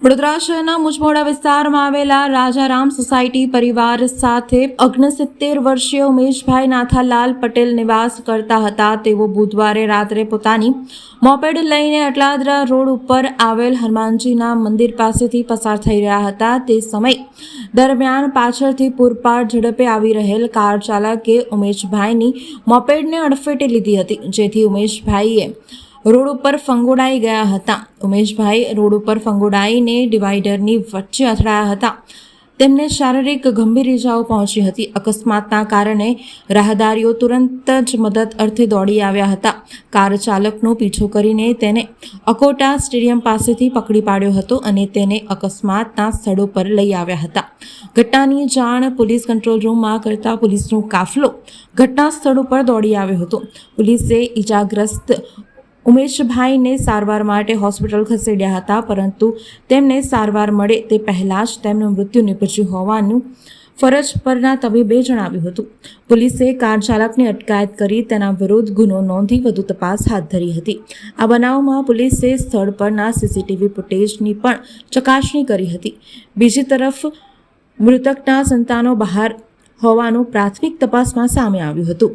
વડોદરા શહેરના મુજમોડા વિસ્તારમાં આવેલા રાજારામ સોસાયટી પરિવાર સાથે 69 વર્ષીય ઉમેશભાઈ નાથાલાલ પટેલ નિવાસ કરતા હતા. તેઓ બુધવારે રાત્રે પોતાની મોપેડ લઈને અટલાદરા રોડ ઉપર આવેલ હનુમાનજીના મંદિર પાસેથી પસાર થઈ રહ્યા હતા. તે સમય દરમિયાન પાછળથી પૂરપાટ ઝડપે આવી રહેલ કાર ચાલકે ઉમેશભાઈની મોપેડને અડફેટે લીધી હતી, જેથી ઉમેશભાઈએ રોડ ઉપર ફંગોળાઈ ગયા હતા. ઉમેશભાઈ રોડ ઉપર ફંગોળાઈને ડિવાઈડરની વચ્ચે અથડાયા હતા. તેમને શારીરિક ગંભીર ઇજાઓ પહોંચી હતી. અકસ્માતના કારણે રાહદારીઓ તુરંત જ મદદ અર્થે દોડી આવ્યા હતા. કાર ચાલકનો પીછો કરીને તેને અકોટા સ્ટેડિયમ પાસેથી પકડી પાડ્યો હતો અને તેને અકસ્માતના સ્થળો પર લઈ આવ્યા હતા. ઘટનાની જાણ પોલીસ કંટ્રોલ રૂમમાં કરતા પોલીસનો કાફલો ઘટના સ્થળ ઉપર દોડી આવ્યો હતો. પોલીસે ઇજાગ્રસ્ત ઉમેશભાઈને સારવાર માટે હોસ્પિટલ ખસેડ્યા હતા, પરંતુ તેમને સારવાર મળે તે પહેલાં જ તેમનું મૃત્યુ નિપજ્યું હોવાનું ફરજ પરના તબીબે જણાવ્યું હતું. પોલીસે કાર ચાલકની અટકાયત કરી તેના વિરુદ્ધ ગુનો નોંધી વધુ તપાસ હાથ ધરી હતી. આ બનાવમાં પોલીસે સ્થળ પરના સીસીટીવી ફૂટેજની પણ ચકાસણી કરી હતી. બીજી તરફ મૃતકના સંતાનો બહાર હોવાનું પ્રાથમિક તપાસમાં સામે આવ્યું હતું.